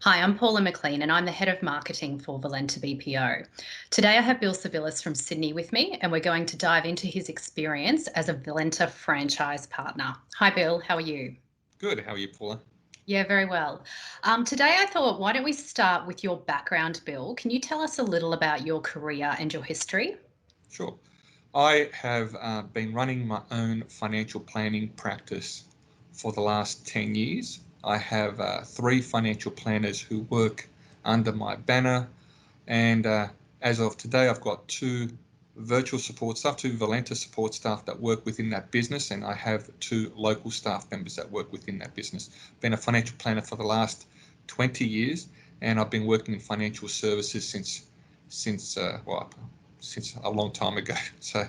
Hi, I'm Paula McLean and I'm the Head of Marketing for Valenta BPO. Today I have Bill Savellis from Sydney with me and we're going to dive into his experience as a Valenta franchise partner. Hi Bill, how are you? Good. How are you, Paula? Yeah, very well. Today I thought, why don't we start with your background, Bill? Can you tell us a little about your career and your history? Sure. I have been running my own financial planning practice for the last 10 years. I have three financial planners who work under my banner, and as of today, I've got two virtual support staff, two Valenta support staff that work within that business, and I have two local staff members that work within that business. Been a financial planner for the last 20 years, and I've been working in financial services since a long time ago. So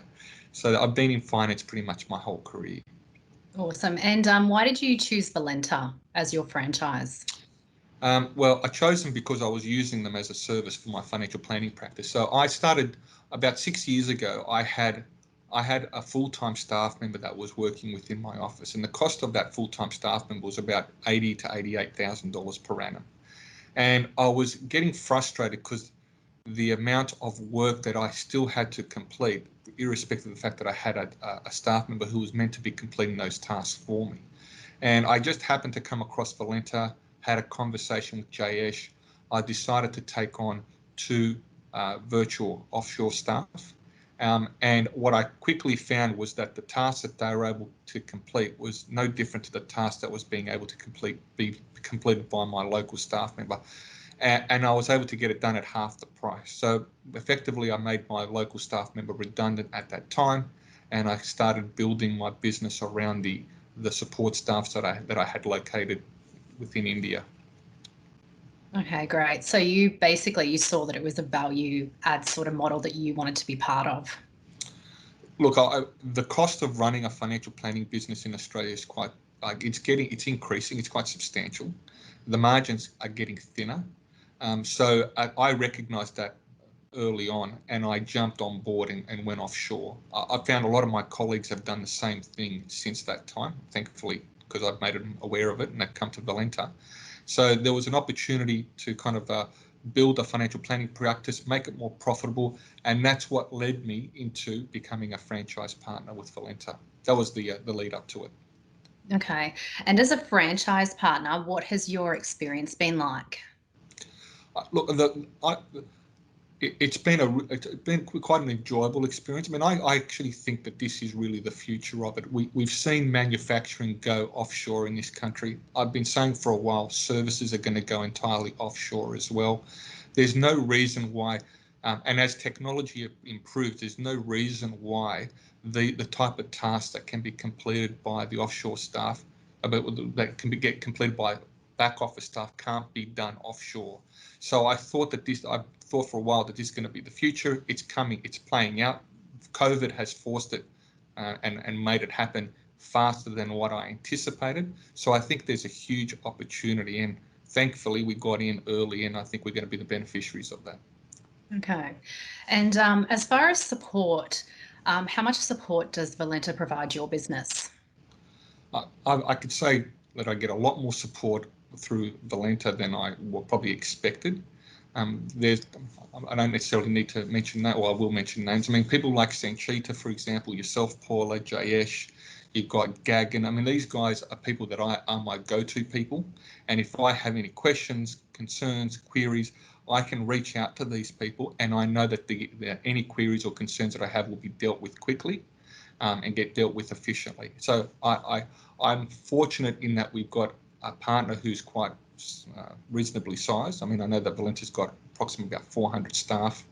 I've been in finance pretty much my whole career. Awesome. And why did you choose Valenta as your franchise? Well, I chose them because I was using them as a service for my financial planning practice. So I started about 6 years ago. I had a full-time staff member that was working within my office, and the cost of that full-time staff member was about $80,000 to $88,000 per annum. And I was getting frustrated because the amount of work that I still had to complete, irrespective of the fact that I had a staff member who was meant to be completing those tasks for me. And I just happened to come across Valenta, had a conversation with Jayesh. I decided to take on two virtual offshore staff. And what I quickly found was that the task that they were able to complete was no different to the task that was being able to be completed by my local staff member. And I was able to get it done at half the price. So effectively, I made my local staff member redundant at that time, and I started building my business around the support staffs that I had located within India. Okay, great. So you saw that it was a value add sort of model that you wanted to be part of. Look, the cost of running a financial planning business in Australia is quite it's increasing. It's quite substantial. The margins are getting thinner. So I recognised that early on, and I jumped on board and went offshore. I found a lot of my colleagues have done the same thing since that time, thankfully, because I've made them aware of it and they've come to Valenta. So there was an opportunity to kind of build a financial planning practice, make it more profitable, and that's what led me into becoming a franchise partner with Valenta. That was the lead up to it. Okay. And as a franchise partner, what has your experience been like? Look, it's been quite an enjoyable experience. I mean, I actually think that this is really the future of it. We've seen manufacturing go offshore in this country. I've been saying for a while, services are going to go entirely offshore as well. There's no reason why, and as technology improves, there's no reason why the type of tasks that can be completed by the offshore staff, that can get completed by back office staff, can't be done offshore. So I thought for a while that this is going to be the future. It's coming. It's playing out. COVID has forced it and made it happen faster than what I anticipated. So I think there's a huge opportunity, and thankfully we got in early, and I think we're going to be the beneficiaries of that. Okay. And as far as support, how much support does Valenta provide your business? I could say that I get a lot more support through Valenta than I probably expected. There's, I don't necessarily need to mention that, or I will mention names. I mean, people like Sanchita, for example, yourself, Paula, Jayesh, you've got Gagan. I mean, these guys are people that are my go-to people. And if I have any questions, concerns, queries, I can reach out to these people, and I know that any queries or concerns that I have will be dealt with quickly and get dealt with efficiently. So I'm fortunate in that we've got a partner who's quite reasonably sized. I mean, I know that Valenta's got approximately about 400 staff,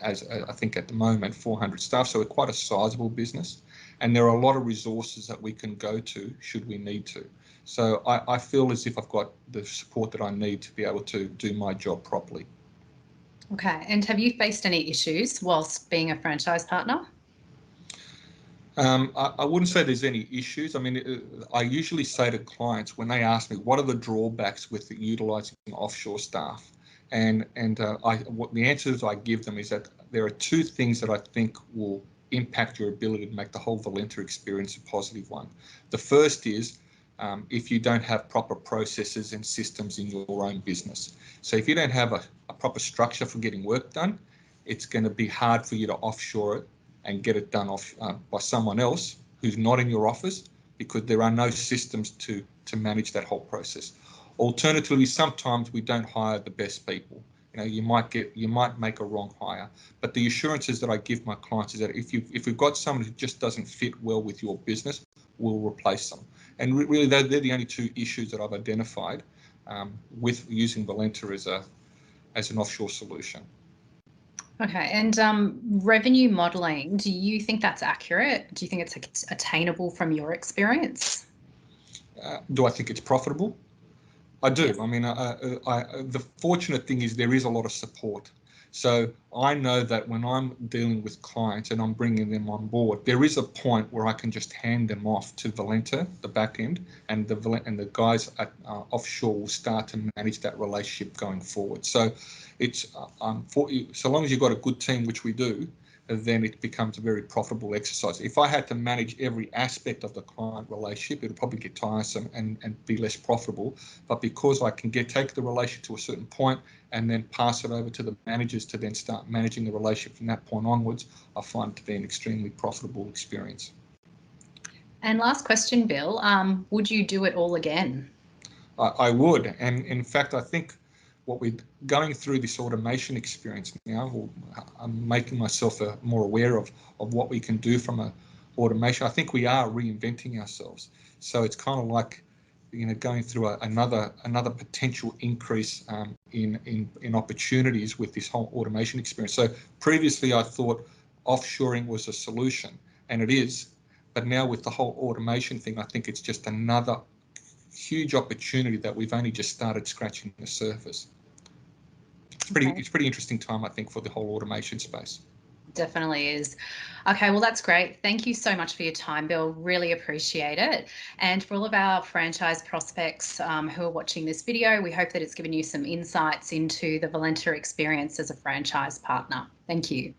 as I think at the moment, 400 staff. So we're quite a sizable business, and there are a lot of resources that we can go to should we need to. So I feel as if I've got the support that I need to be able to do my job properly. Okay. And have you faced any issues whilst being a franchise partner? I wouldn't say there's any issues. I mean, I usually say to clients when they ask me what are the drawbacks with utilising offshore staff, what the answers I give them is that there are two things that I think will impact your ability to make the whole Valenta experience a positive one. The first is if you don't have proper processes and systems in your own business. So if you don't have a proper structure for getting work done, it's going to be hard for you to offshore it and get it done by someone else who's not in your office, because there are no systems to manage that whole process. Alternatively, sometimes we don't hire the best people. You might make a wrong hire, but the assurances that I give my clients is that if we've got someone who just doesn't fit well with your business, we'll replace them. And really, they're the only two issues that I've identified with using Valenta as an offshore solution. Okay, and revenue modelling, do you think that's accurate? Do you think it's attainable from your experience? Do I think it's profitable? I do. Yes. I mean, the fortunate thing is there is a lot of support. So I know that when I'm dealing with clients and I'm bringing them on board, there is a point where I can just hand them off to Valenta, the back end, and the guys at offshore will start to manage that relationship going forward. So it's so long as you've got a good team, which we do, then it becomes a very profitable exercise. If I had to manage every aspect of the client relationship, it would probably get tiresome and be less profitable. But because I can take the relationship to a certain point and then pass it over to the managers to then start managing the relationship from that point onwards, I find it to be an extremely profitable experience. And last question, Bill, would you do it all again? I would. And in fact, I think what we're going through this automation experience now, I'm making myself more aware of what we can do from automation. I think we are reinventing ourselves. So it's kind of like, going through another potential increase in opportunities with this whole automation experience. So previously I thought offshoring was a solution, and it is, but now with the whole automation thing, I think it's just another huge opportunity that we've only just started scratching the surface. It's pretty interesting time, I think, for the whole automation space. Definitely is. Okay, well, that's great. Thank you so much for your time, Bill. Really appreciate it. And for all of our franchise prospects who are watching this video, we hope that it's given you some insights into the Valenta experience as a franchise partner. Thank you.